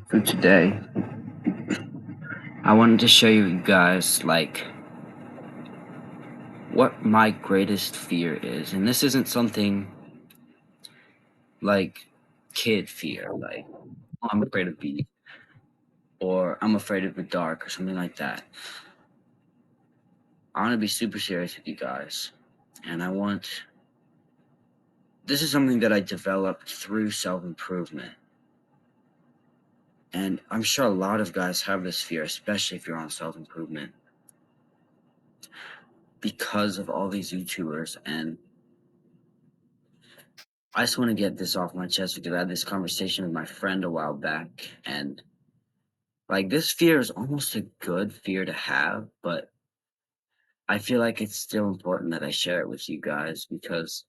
For today, I wanted to show you guys what my greatest fear is. And this isn't something like kid fear, like "Oh, I'm afraid of bees or I'm afraid of the dark or something like that. I want to be super serious with you guys. And this is something that I developed through self-improvement. And I'm sure a lot of guys have this fear, especially if you're on self-improvement, because of all these YouTubers. And I just want to get this off my chest because I had this conversation with my friend a while back, and this fear is almost a good fear to have, but I feel like it's still important that I share it with you guys because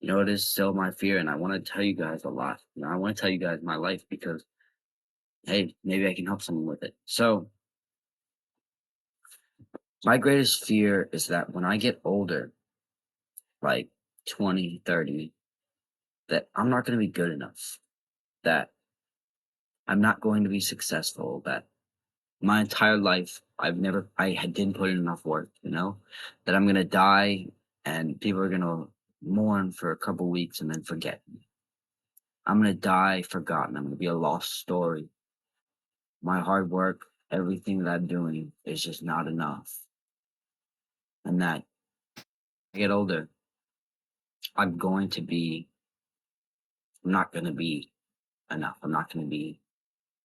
it is still my fear, and I want to tell you guys a lot. I want to tell you guys my life because hey, maybe I can help someone with it. So, my greatest fear is that when I get older, like 20, 30, that I'm not going to be good enough, that I'm not going to be successful, that my entire life didn't put in enough work, that I'm gonna die and people are gonna mourn for a couple weeks and then forget me. I'm gonna die forgotten. I'm gonna be a lost story. My hard work, everything that I'm doing is just not enough. And that I get older, I'm going to be I'm not gonna be enough. I'm not gonna be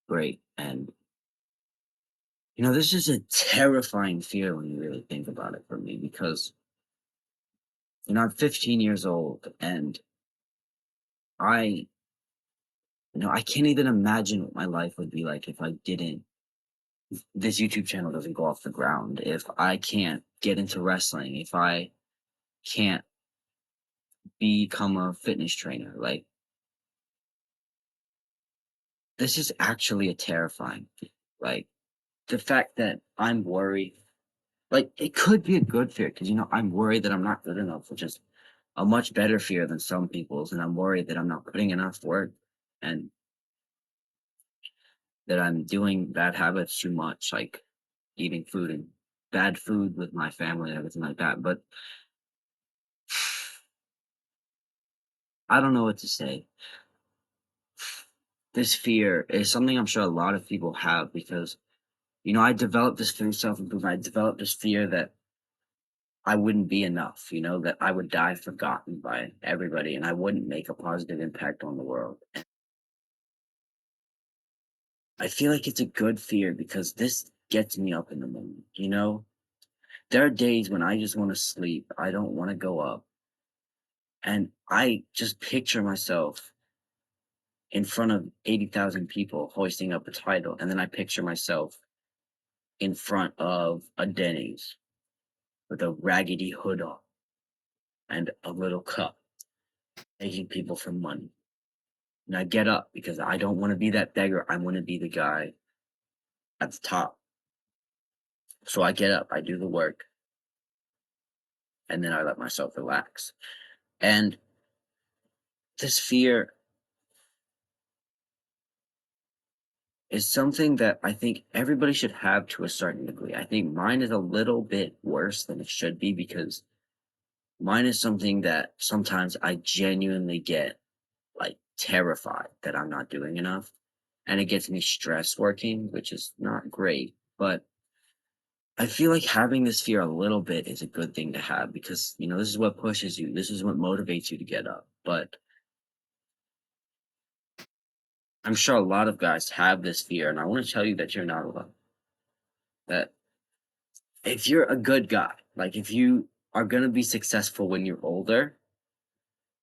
great. And this is a terrifying fear when you really think about it for me because I'm 15 years old and I I can't even imagine what my life would be like if I didn't this YouTube channel doesn't go off the ground, if I can't get into wrestling, if I can't become a fitness trainer. This is actually a terrifying thing. Like, the fact that I'm worried, it could be a good fear because, I'm worried that I'm not good enough, which is a much better fear than some people's, and I'm worried that I'm not putting enough work and that I'm doing bad habits too much, like eating food and bad food with my family and everything like that. But I don't know what to say. This fear is something I'm sure a lot of people have because, I developed this through self improvement. I developed this fear that I wouldn't be enough, that I would die forgotten by everybody and I wouldn't make a positive impact on the world. And I feel like it's a good fear because this gets me up in the morning. There are days when I just want to sleep. I don't want to go up. And I just picture myself in front of 80,000 people hoisting up a title. And then I picture myself in front of a Denny's with a raggedy hood on and a little cup, begging people for money. And I get up because I don't want to be that beggar. I want to be the guy at the top. So I get up, I do the work, and then I let myself relax. And this fear is something that I think everybody should have to a certain degree. I think mine is a little bit worse than it should be because mine is something that sometimes I genuinely get terrified that I'm not doing enough. And it gets me stressed working, which is not great. But I feel like having this fear a little bit is a good thing to have because, this is what pushes you. This is what motivates you to get up. But I'm sure a lot of guys have this fear. And I want to tell you that you're not alone. That if you're a good guy, if you are going to be successful when you're older,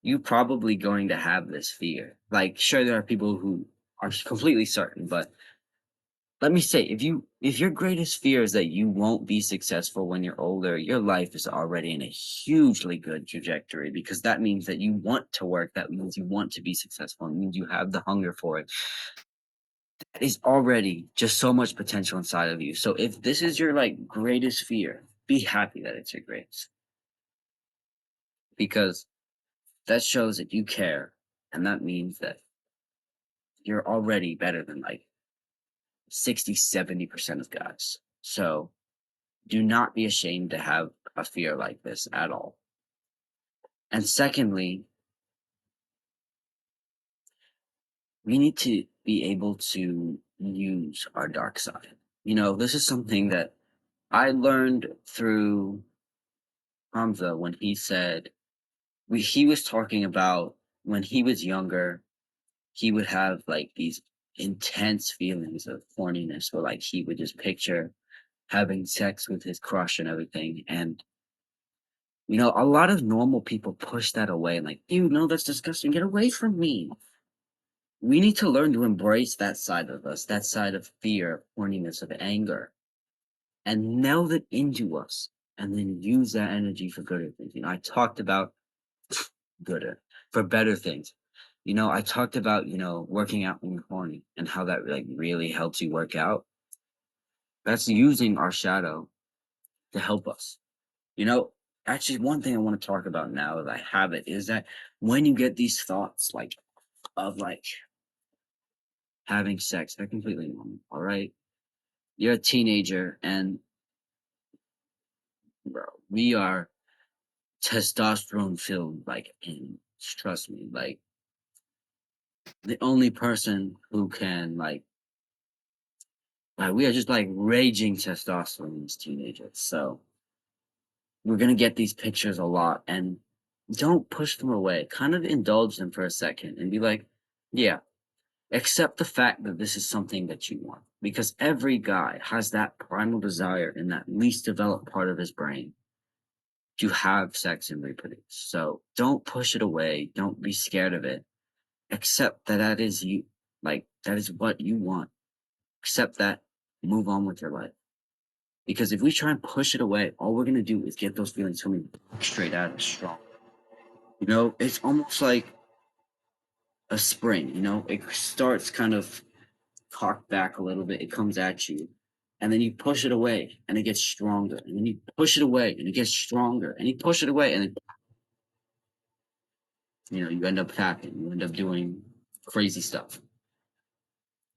you probably going to have this fear. Sure, there are people who are completely certain, but let me say, if your greatest fear is that you won't be successful when you're older, your life is already in a hugely good trajectory because that means that you want to work. That means you want to be successful. It means you have the hunger for it. That is already just so much potential inside of you. So if this is your greatest fear, be happy that it's your greatest because that shows that you care, and that means that you're already better than like 60, 70% of guys. So do not be ashamed to have a fear like this at all. And secondly, we need to be able to use our dark side. This is something that I learned through Hamza when he said he was talking about when he was younger, he would have like these intense feelings of horniness where like he would just picture having sex with his crush and everything. And a lot of normal people push that away and like, ew, no, that's disgusting. Get away from me. We need to learn to embrace that side of us, that side of fear, horniness, of anger, and meld it into us and then use that energy for gooder things. I talked about gooder for better things. I talked about, working out when you're horny and how that like really helps you work out. That's using our shadow to help us. You know, Actually, one thing I want to talk about now that I have it is that when you get these thoughts like of like having sex, they're completely normal. All right. You're a teenager and bro, we are testosterone filled, like, and trust me, like the only person who can we are just like raging testosterone as teenagers. So we're gonna get these pictures a lot and don't push them away. Kind of indulge them for a second and be like, yeah, accept the fact that this is something that you want. Because every guy has that primal desire in that least developed part of his brain to have sex and reproduce. So don't push it away. Don't be scared of it. Accept that that is you. Like, that is what you want. Accept that. Move on with your life. Because if we try and push it away, all we're going to do is get those feelings coming straight at us strong. It's almost like a spring, it starts kind of cocked back a little bit, it comes at you, and then you push it away and it gets stronger, and then you push it away and it gets stronger, and you push it away and then, you end up tapping, you end up doing crazy stuff.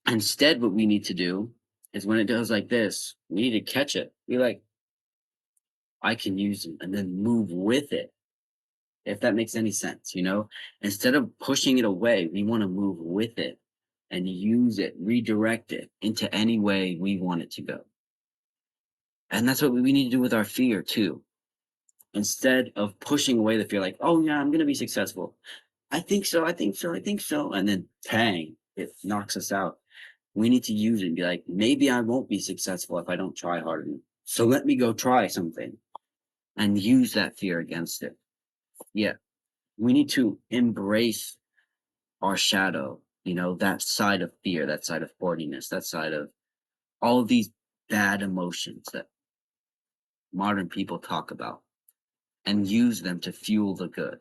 Instead, what we need to do is when it does like this, we need to catch it. Be like, I can use it, and then move with it. If that makes any sense. Instead of pushing it away, we want to move with it and use it, redirect it into any way we want it to go. And that's what we need to do with our fear too. Instead of pushing away the fear, like, oh yeah, I'm gonna be successful. I think so, I think so, I think so. And then bang, it knocks us out. We need to use it and be like, maybe I won't be successful if I don't try hard enough. So let me go try something and use that fear against it. Yeah. We need to embrace our shadow, that side of fear, that side of horniness, that side of all of these bad emotions that modern people talk about and use them to fuel the good.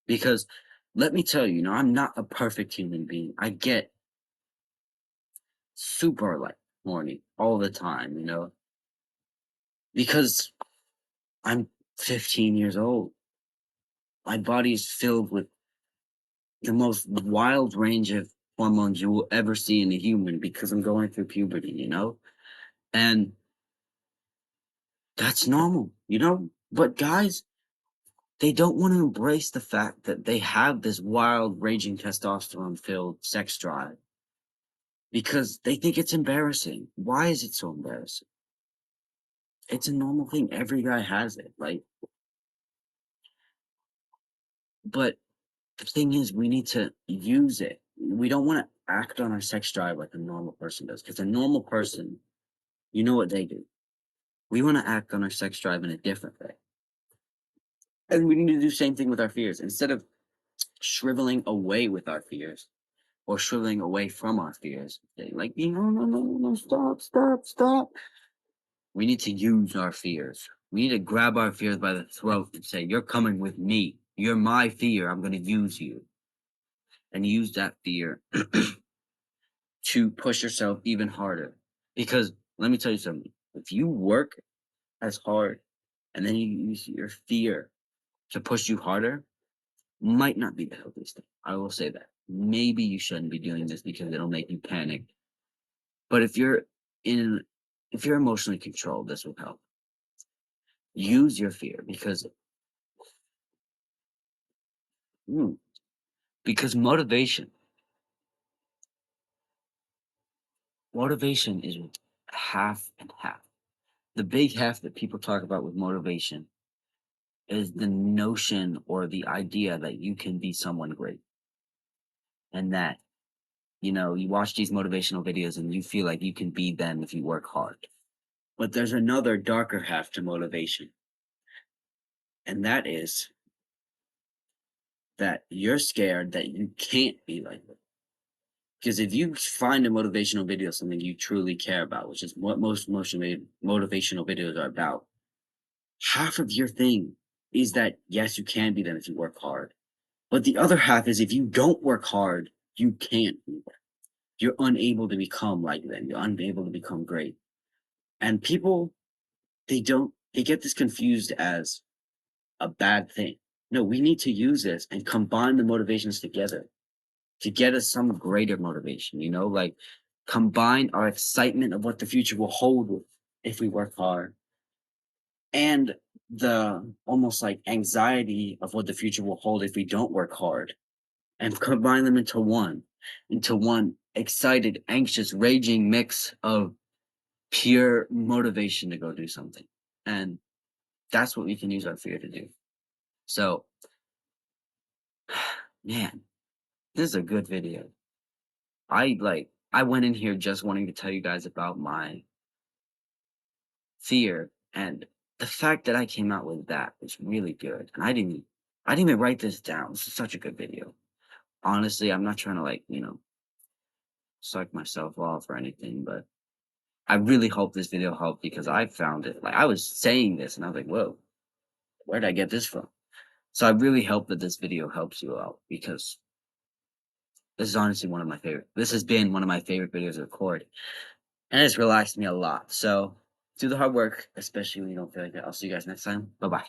Because let me tell you, I'm not a perfect human being. I get super like horny all the time, because I'm 15 years old. My body's filled with the most wild range of hormones you will ever see in a human because I'm going through puberty. And that's normal. But guys, they don't want to embrace the fact that they have this wild, raging testosterone filled sex drive because they think it's embarrassing. Why is it so embarrassing? It's a normal thing. Every guy has it. But the thing is, we need to use it. We don't want to act on our sex drive like a normal person does because a normal person, you know what they do. We want to act on our sex drive in a different way. And we need to do the same thing with our fears. Instead of shriveling away with our fears or shriveling away from our fears, like, no, no, no, no, stop, stop, stop. We need to use our fears. We need to grab our fears by the throat and say, you're coming with me. You're my fear. I'm going to use you. And use that fear to push yourself even harder. Because let me tell you something. If you work as hard and then you use your fear to push you harder, might not be the healthiest thing. I will say that. maybe you shouldn't be doing this because it'll make you panic. But in if you're emotionally controlled, this will help. Use your fear mm, because motivation is half and half. The big half that people talk about with motivation is the notion or the idea that you can be someone great and that, you watch these motivational videos and you feel like you can be them if you work hard. But there's another darker half to motivation, and that is that you're scared that you can't be like them. Because if you find a motivational video something you truly care about, which is what most motivational videos are about, half of your thing is that yes, you can be them if you work hard. But the other half is if you don't work hard, you can't be them. You're unable to become like them. You're unable to become great. And people, they get this confused as a bad thing. No, we need to use this and combine the motivations together to get us some greater motivation, like combine our excitement of what the future will hold if we work hard and the almost like anxiety of what the future will hold if we don't work hard and combine them into one excited, anxious, raging mix of pure motivation to go do something. And that's what we can use our fear to do. So, man, this is a good video. I went in here just wanting to tell you guys about my fear, and the fact that I came out with that was really good. And I didn't even write this down. This is such a good video. Honestly, I'm not trying to suck myself off or anything, but I really hope this video helped because I found it. Like I was saying this and I was like, whoa, where did I get this from? So I really hope that this video helps you out because this is honestly one of my favorite. This has been one of my favorite videos to record, and it's relaxed me a lot. So do the hard work, especially when you don't feel like it. I'll see you guys next time. Bye bye.